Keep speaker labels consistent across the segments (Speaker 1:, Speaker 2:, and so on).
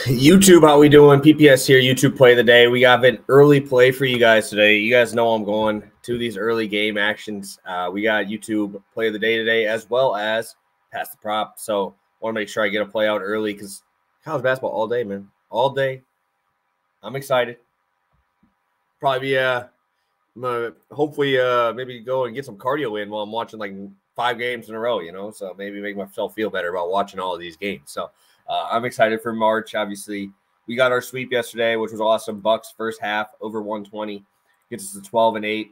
Speaker 1: YouTube, how we doing? PPS here, YouTube play of the day. We got an early play for you guys today. You guys know I'm going to these early game actions. We got YouTube play of the day today, as well as pass the prop. So want to make sure I get a play out early because college basketball all day, man. All day. I'm excited. Probably hopefully maybe go and get some cardio in while I'm watching like 5 games in a row, so maybe make myself feel better about watching all of these games. So I'm excited for March. Obviously, we got our sweep yesterday, which was awesome. Bucks first half over 120 gets us to 12-8,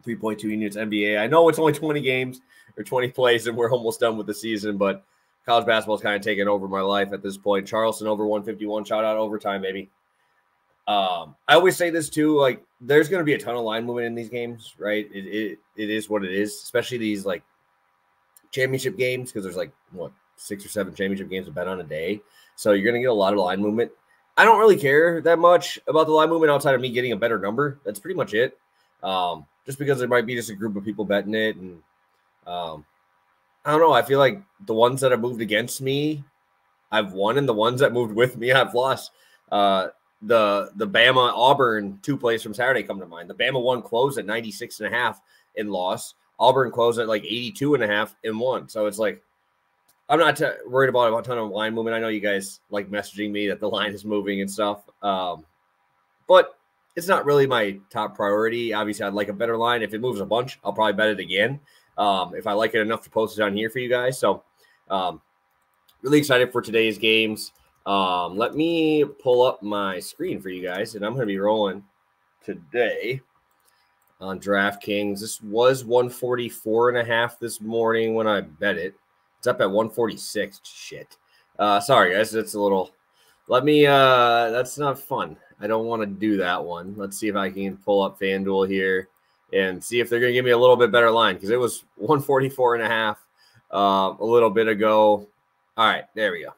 Speaker 1: 3.2 units NBA. I know it's only 20 games or 20 plays, and we're almost done with the season, but college basketball is kind of taking over my life at this point. Charleston over 151, shout out overtime, baby. I always say this too, like there's going to be a ton of line movement in these games, right? It is what it is, especially these like championship games, because there's like 6 or 7 championship games to bet on a day. So you're going to get a lot of line movement. I don't really care that much about the line movement outside of me getting a better number. That's pretty much it. Just because there might be just a group of people betting it. And I don't know. I feel like the ones that have moved against me, I've won, and the ones that moved with me, I've lost. The Bama Auburn 2 plays from Saturday come to mind. The Bama one closed at 96.5 and lost. Auburn closed at like 82.5 and won. So it's like, I'm not worried about a ton of line movement. I know you guys like messaging me that the line is moving and stuff. But it's not really my top priority. Obviously, I'd like a better line. If it moves a bunch, I'll probably bet it again. If I like it enough to post it on here for you guys. So really excited for today's games. Let me pull up my screen for you guys, and I'm going to be rolling today on DraftKings. This was 144.5 this morning when I bet it. It's up at 146. Shit. Sorry, guys. That's a little – that's not fun. I don't want to do that one. Let's see if I can pull up FanDuel here and see if they're going to give me a little bit better line, because it was 144.5 a little bit ago. All right, there we go.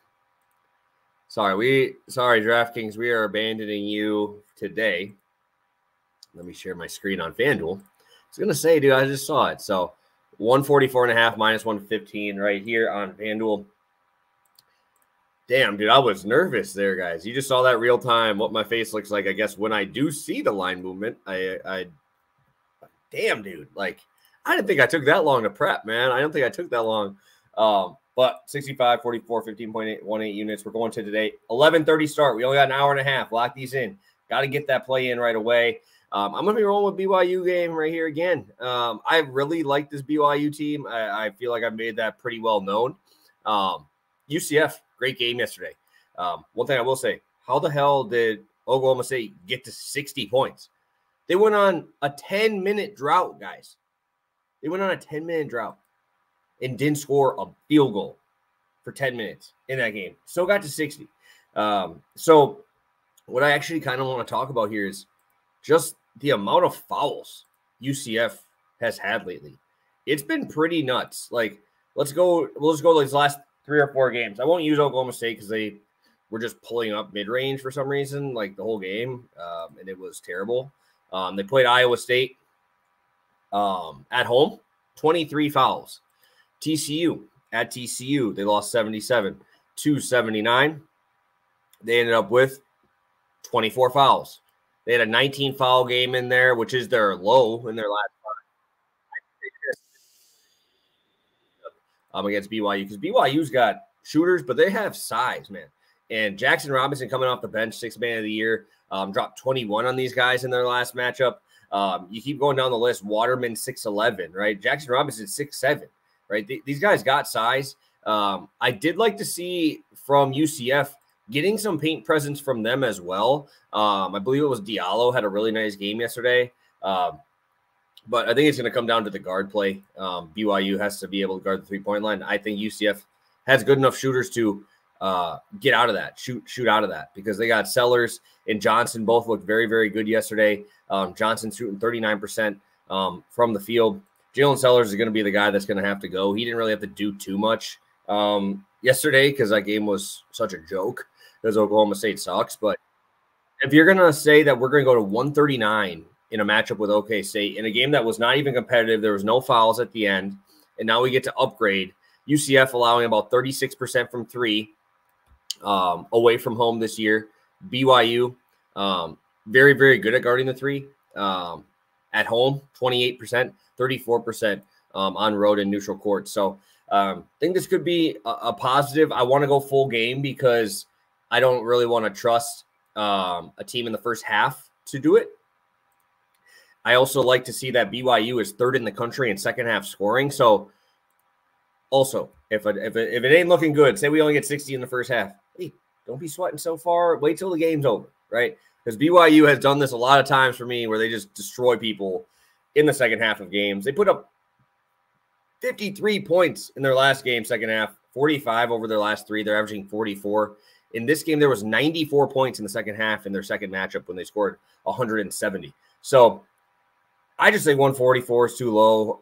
Speaker 1: Sorry, DraftKings, we are abandoning you today. Let me share my screen on FanDuel. I was going to say, dude, I just saw it. So 144.5 minus 115 right here on FanDuel. Damn, dude, I was nervous there, guys. You just saw that real time, what my face looks like, I guess, when I do see the line movement. Damn, dude. Like, I didn't think I took that long to prep, man. I don't think I took that long. But 65, 44, 15.18 units. We're going to today. 11:30 start. We only got an hour and a half. Lock these in. Got to get that play in right away. I'm going to be rolling with BYU game right here again. I really like this BYU team. I feel like I've made that pretty well known. UCF, great game yesterday. One thing I will say, how the hell did Oklahoma State get to 60 points? They went on a 10-minute drought, guys. They went on a 10-minute drought and didn't score a field goal for 10 minutes in that game. Still got to 60. So what I actually kind of want to talk about here is just the amount of fouls UCF has had lately. It's been pretty nuts. Like, we'll just go these last 3 or 4 games. I won't use Oklahoma State because they were just pulling up mid-range for some reason, like the whole game, and it was terrible. They played Iowa State at home, 23 fouls. TCU, at TCU, they lost 77-79. They ended up with 24 fouls. They had a 19-foul game in there, which is their low in their last 5. Against BYU, because BYU's got shooters, but they have size, man. And Jackson Robinson coming off the bench, 6th man of the year, dropped 21 on these guys in their last matchup. You keep going down the list. Waterman, 6'11", right? Jackson Robinson, 6'7", right? These guys got size. I did like to see from UCF getting some paint presence from them as well. I believe it was Diallo had a really nice game yesterday. But I think it's going to come down to the guard play. BYU has to be able to guard the three-point line. I think UCF has good enough shooters to get out of that, shoot out of that, because they got Sellers and Johnson both looked very, very good yesterday. Johnson shooting 39% from the field. Jalen Sellers is going to be the guy that's going to have to go. He didn't really have to do too much yesterday because that game was such a joke because Oklahoma State sucks. But if you're going to say that we're going to go to 139 in a matchup with OK State in a game that was not even competitive, there was no fouls at the end, and now we get to upgrade. UCF allowing about 36% from 3, away from home this year. BYU, very, very good at guarding the three. At home, 28%, 34% on road and neutral court. So I think this could be a positive. I want to go full game because I don't really want to trust a team in the first half to do it. I also like to see that BYU is third in the country in second half scoring. So also, if it ain't looking good, say we only get 60 in the first half, hey, don't be sweating so far. Wait till the game's over, right? Because BYU has done this a lot of times for me where they just destroy people in the second half of games. They put up 53 points in their last game, second half, 45 over their last three. They're averaging 44. In this game, there was 94 points in the second half in their second matchup when they scored 170. So I just think 144 is too low.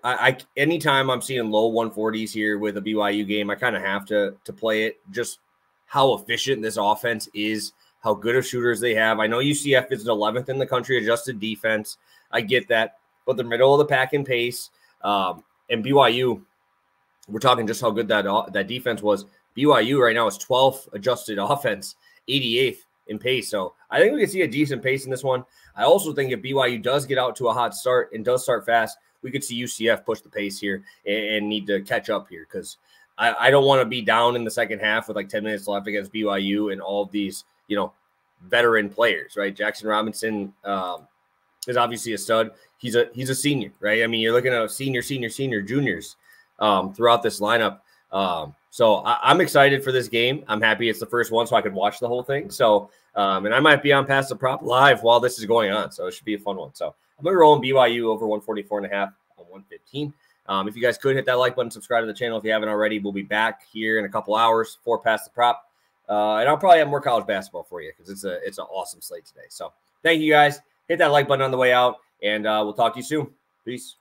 Speaker 1: Anytime I'm seeing low 140s here with a BYU game, I kind of have to play it. Just how efficient this offense is, how good of shooters they have. I know UCF is 11th in the country adjusted defense. I get that, but the middle of the pack in pace, and BYU, we're talking just how good that defense was. BYU right now is 12th adjusted offense, 88th in pace. So I think we can see a decent pace in this one. I also think if BYU does get out to a hot start and does start fast, we could see UCF push the pace here and need to catch up here because I don't want to be down in the second half with like 10 minutes left against BYU and all of these, veteran players, right? Jackson Robinson is obviously a stud. He's a senior, right? I mean, you're looking at senior, juniors throughout this lineup. So I'm excited for this game. I'm happy it's the first one so I could watch the whole thing. So, and I might be on Pass the Prop live while this is going on. So it should be a fun one. So I'm going to roll in BYU over 144.5 on 115. If you guys could hit that like button, subscribe to the channel if you haven't already. We'll be back here in a couple hours for Pass the Prop. And I'll probably have more college basketball for you because it's an awesome slate today. So thank you guys. Hit that like button on the way out, and we'll talk to you soon. Peace.